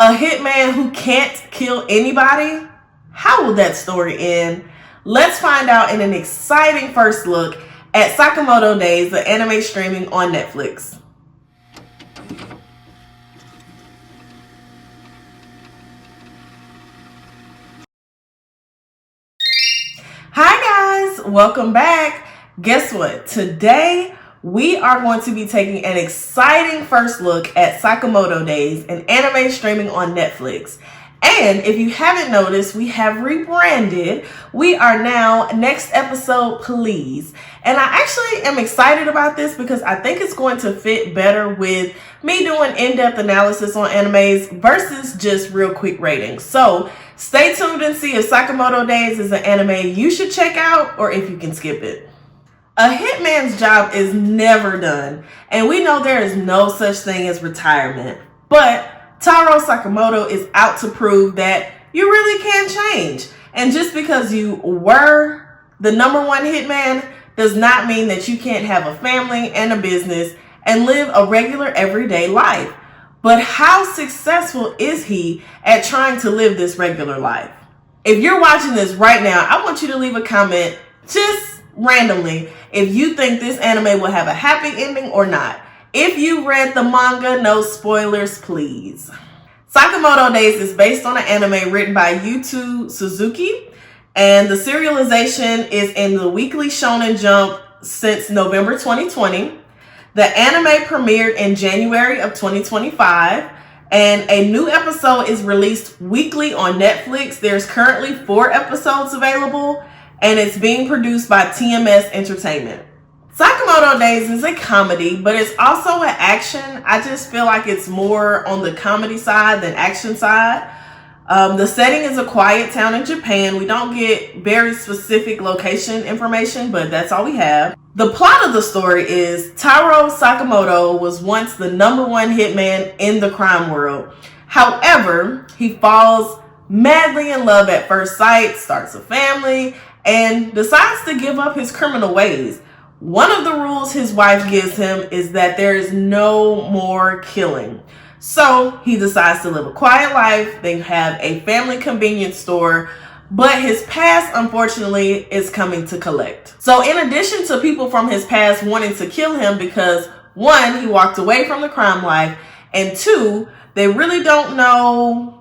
A hitman who can't kill anybody? How will that story end? Let's find out in an exciting first look at Sakamoto Days, the anime streaming on Netflix. Hi guys, welcome back. Guess what? Today we are going to be taking an exciting first look at Sakamoto Days, an anime streaming on Netflix. And if you haven't noticed, we have rebranded. We are now Next Episode Please. And I actually am excited about this because I think it's going to fit better with me doing in-depth analysis on animes versus just real quick ratings. So stay tuned and see if Sakamoto Days is an anime you should check out or if you can skip it. A hitman's job is never done, and we know there is no such thing as retirement. But Taro Sakamoto is out to prove that you really can change. And just because you were the #1 hitman does not mean that you can't have a family and a business and live a regular everyday life. But how successful is he at trying to live this regular life? If you're watching this right now, I want you to leave a comment just randomly if you think this anime will have a happy ending or not. If you read the manga, no spoilers, please. Sakamoto Days is based on an anime written by Yuto Suzuki, and the serialization is in the Weekly Shonen Jump since November 2020. The anime premiered in January of 2025, and a new episode is released weekly on Netflix. There's currently 4 episodes available, and it's being produced by TMS Entertainment. Sakamoto Days is a comedy, but it's also an action. I just feel like it's more on the comedy side than action side. The setting is a quiet town in Japan. We don't get very specific location information, but that's all we have. The plot of the story is Taro Sakamoto was once the #1 hitman in the crime world. However, he falls madly in love at first sight, starts a family, and decides to give up his criminal ways. One of the rules his wife gives him is that there is no more killing. So he decides to live a quiet life. They have a family convenience store, but his past, unfortunately, is coming to collect. So in addition to people from his past wanting to kill him because 1, he walked away from the crime life, and 2, they really don't know,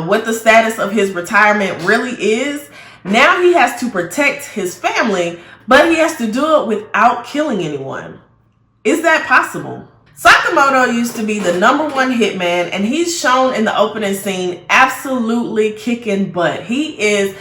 what the status of his retirement really is. Now he has to protect his family, but he has to do it without killing anyone. Is that possible? Sakamoto used to be the #1 hitman, and he's shown in the opening scene absolutely kicking butt. He is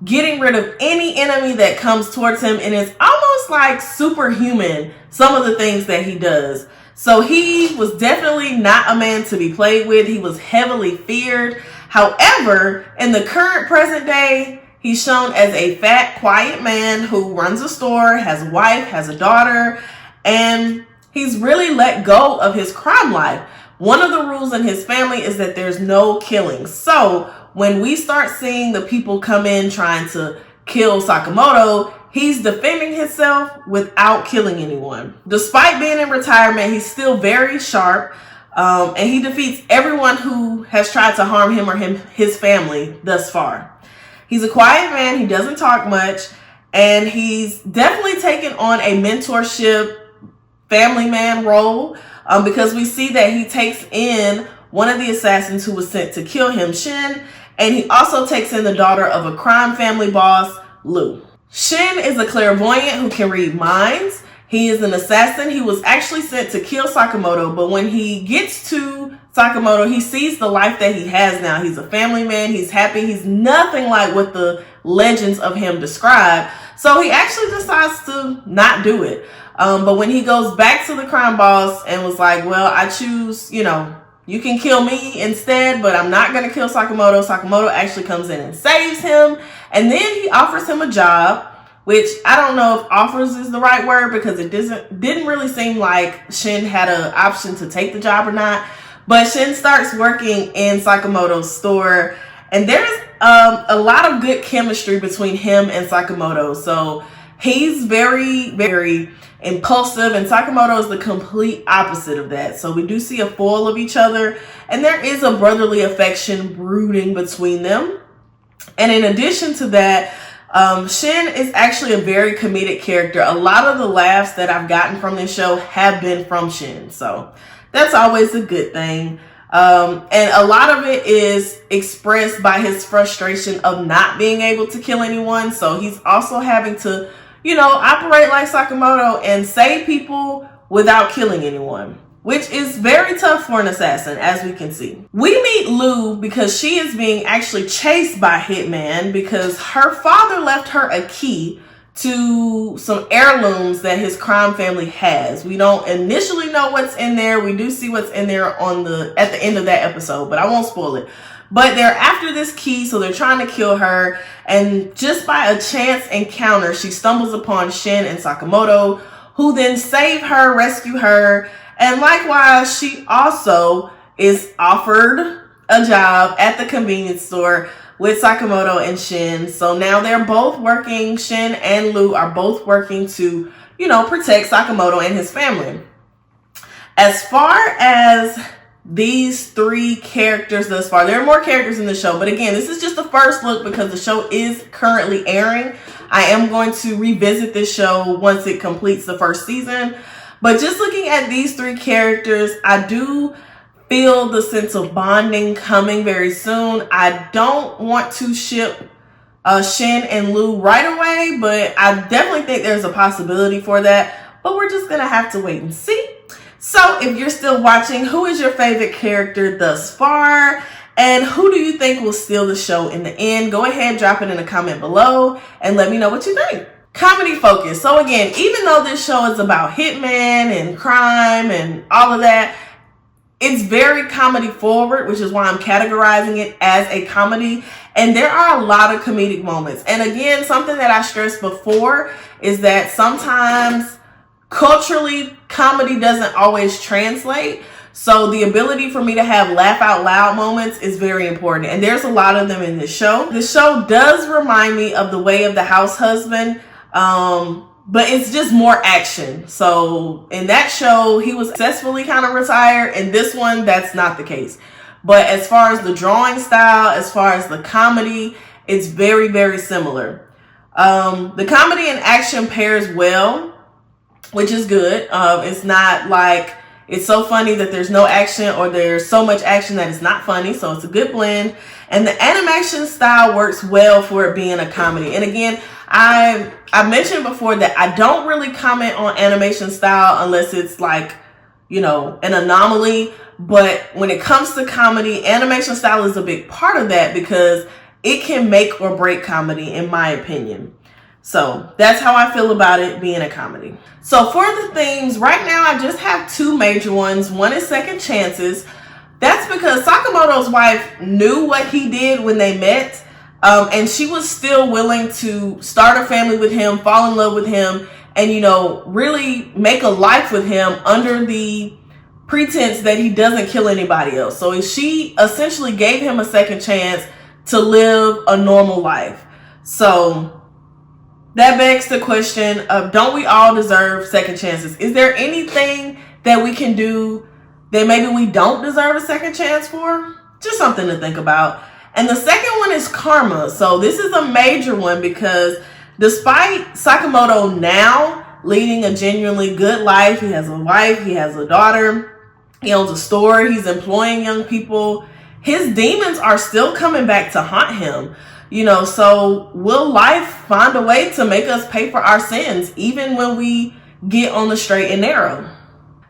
getting rid of any enemy that comes towards him, and it's almost like superhuman, some of the things that he does. So he was definitely not a man to be played with. He was heavily feared. However, in the current present day, he's shown as a fat, quiet man who runs a store, has a wife, has a daughter, and he's really let go of his crime life. One of the rules in his family is that there's no killing. So when we start seeing the people come in trying to kill Sakamoto, he's defending himself without killing anyone. Despite being in retirement, he's still very sharp, and he defeats everyone who has tried to harm him or his family thus far. He's a quiet man. He doesn't talk much, and he's definitely taken on a mentorship family man role because we see that he takes in one of the assassins who was sent to kill him, Shin, and he also takes in the daughter of a crime family boss, Lu. Shin is a clairvoyant who can read minds. He is an assassin. He was actually sent to kill Sakamoto, but when he gets to Sakamoto, he sees the life that he has now. He's a family man. He's happy. He's nothing like what the legends of him describe. So he actually decides to not do it. But when he goes back to the crime boss and was like, well, I choose, you can kill me instead, but I'm not going to kill Sakamoto. Sakamoto actually comes in and saves him. And then he offers him a job, which I don't know if offers is the right word because it didn't really seem like Shin had an option to take the job or not. But Shin starts working in Sakamoto's store, and there's a lot of good chemistry between him and Sakamoto. So He's very impulsive, and Sakamoto is the complete opposite of that. So we do see a foil of each other, and there is a brotherly affection brooding between them. And in addition to that, Shin is actually a very comedic character. A lot of the laughs that I've gotten from this show have been from Shin, so that's always a good thing. And a lot of it is expressed by his frustration of not being able to kill anyone. So he's also having to, operate like Sakamoto and save people without killing anyone, which is very tough for an assassin, as we can see. We meet Lou because she is being actually chased by Hitman because her father left her a key to some heirlooms that his crime family has. We don't initially know what's in there. We do see what's in there at the end of that episode, but I won't spoil it. But they're after this key, so they're trying to kill her. And just by a chance encounter, she stumbles upon Shin and Sakamoto, who then save her, rescue her. And likewise, she also is offered a job at the convenience store with Sakamoto and Shin. So now they're both working. Shin and Lou are both working to, protect Sakamoto and his family. As far as these three characters thus far, there are more characters in the show, but again, this is just the first look because the show is currently airing. I am going to revisit this show once it completes the first season. But just looking at these three characters, I do feel the sense of bonding coming very soon. I don't want to ship Shin and Lou right away, but I definitely think there's a possibility for that. But we're just going to have to wait and see. So if you're still watching, who is your favorite character thus far? And who do you think will steal the show in the end? Go ahead, drop it in a comment below and let me know what you think. Comedy focus. So again, even though this show is about hitman and crime and all of that, it's very comedy forward, which is why I'm categorizing it as a comedy. And there are a lot of comedic moments. And again, something that I stressed before is that sometimes culturally, comedy doesn't always translate. So the ability for me to have laugh out loud moments is very important. And there's a lot of them in this show. The show does remind me of The Way of the House Husband. But it's just more action. So in that show, he was successfully kind of retired. In this one, that's not the case. But as far as the drawing style, as far as the comedy, it's very, very similar. The comedy and action pairs well, which is good. It's not like it's so funny that there's no action or there's so much action that it's not funny. So it's a good blend. And the animation style works well for it being a comedy. And again, I mentioned before that I don't really comment on animation style unless it's like, an anomaly. But when it comes to comedy, animation style is a big part of that because it can make or break comedy, in my opinion. So that's how I feel about it being a comedy. So for the themes, right now I just have two major ones. One is second chances. That's because Sakamoto's wife knew what he did when they met. And she was still willing to start a family with him, fall in love with him, and, really make a life with him under the pretense that he doesn't kill anybody else. So she essentially gave him a second chance to live a normal life. So that begs the question of, don't we all deserve second chances? Is there anything that we can do that maybe we don't deserve a second chance for? Just something to think about. And the second one is karma. So this is a major one because despite Sakamoto now leading a genuinely good life, he has a wife, he has a daughter, he owns a store, he's employing young people, his demons are still coming back to haunt him. So will life find a way to make us pay for our sins, even when we get on the straight and narrow?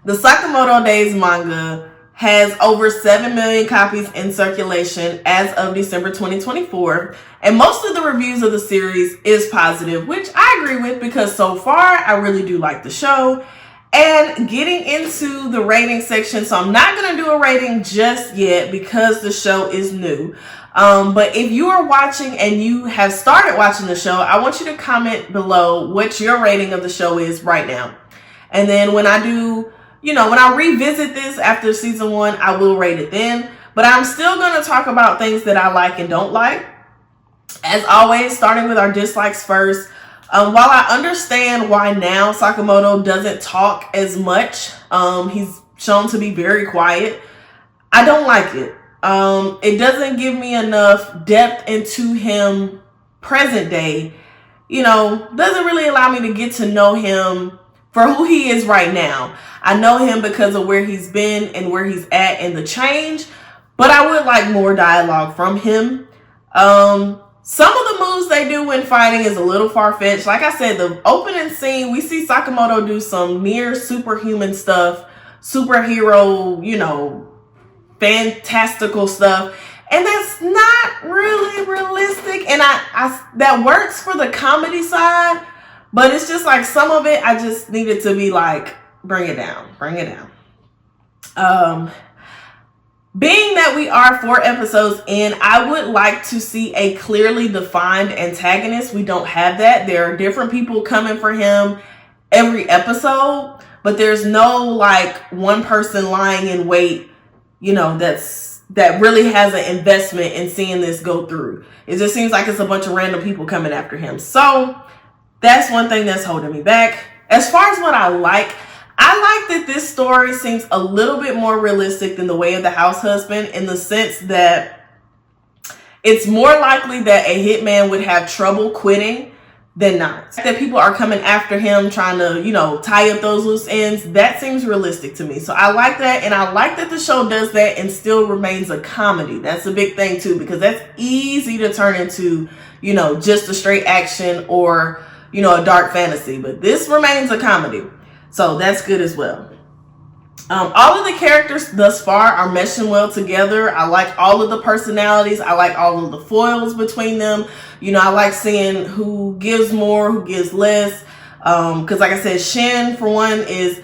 The Sakamoto Days manga has over 7 million copies in circulation as of December 2024. And most of the reviews of the series is positive, which I agree with because so far I really do like the show. And getting into the rating section, so I'm not going to do a rating just yet because the show is new. But if you are watching and you have started watching the show, I want you to comment below what your rating of the show is right now. And then when I do, when I revisit this after season 1, I will rate it then. But I'm still going to talk about things that I like and don't like. As always, starting with our dislikes first. While I understand why now Sakamoto doesn't talk as much, he's shown to be very quiet, I don't like it. It doesn't give me enough depth into him present day. Doesn't really allow me to get to know him for who he is right now. I know him because of where he's been and where he's at in the change, but I would like more dialogue from him. Some of the moves they do when fighting is a little far-fetched. Like I said, the opening scene, we see Sakamoto do some near superhuman stuff, superhero, fantastical stuff. And that's not really realistic. And I that works for the comedy side, but it's just like some of it, I just needed to be like, bring it down. Being that we are 4 episodes in, I would like to see a clearly defined antagonist. We don't have that. There are different people coming for him every episode, but there's no like one person lying in wait, that really has an investment in seeing this go through. It just seems like it's a bunch of random people coming after him. So that's one thing that's holding me back. As far as what I like that this story seems a little bit more realistic than The Way of the House Husband, in the sense that it's more likely that a hitman would have trouble quitting than not. That people are coming after him trying to, tie up those loose ends, that seems realistic to me. So I like that, and I like that the show does that and still remains a comedy. That's a big thing too, because that's easy to turn into, just a straight action or, a dark fantasy. But this remains a comedy. So that's good as well. All of the characters thus far are meshing well together. I like all of the personalities. I like all of the foils between them. I like seeing who gives more, who gives less. Because like I said, Shin, for one, is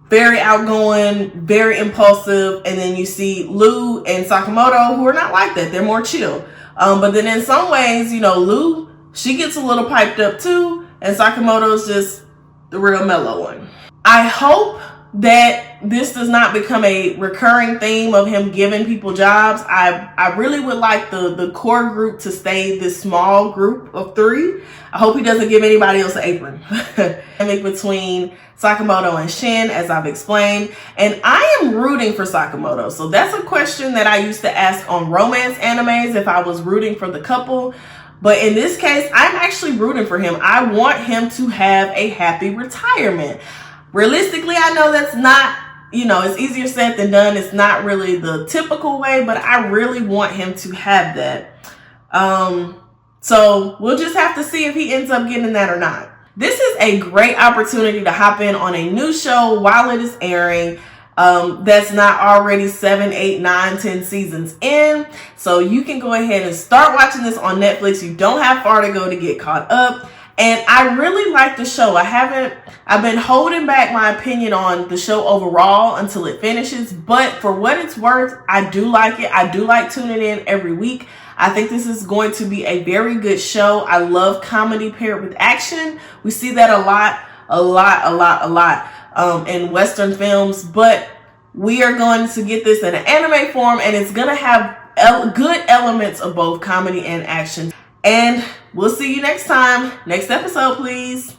very outgoing, very impulsive. And then you see Lu and Sakamoto, who are not like that. They're more chill. But then in some ways, Lu, she gets a little piped up too. And Sakamoto's just the real mellow one. I hope that this does not become a recurring theme of him giving people jobs. I really would like the core group to stay this small group of 3. I hope he doesn't give anybody else an apron. Between Sakamoto and Shin, as I've explained. And I am rooting for Sakamoto. So that's a question that I used to ask on romance animes, if I was rooting for the couple. But in this case, I'm actually rooting for him. I want him to have a happy retirement. Realistically, I know that's not, it's easier said than done. It's not really the typical way, but I really want him to have that. So we'll just have to see if he ends up getting that or not. This is a great opportunity to hop in on a new show while it is airing. That's not already 7, 8, 9, 10 seasons in. So you can go ahead and start watching this on Netflix. You don't have far to go to get caught up. And I really like the show. I've been holding back my opinion on the show overall until it finishes. But for what it's worth, I do like it. I do like tuning in every week. I think this is going to be a very good show. I love comedy paired with action. We see that a lot in Western films. But we are going to get this in an anime form, and it's going to have good elements of both comedy and action. And we'll see you next time. Next episode, please.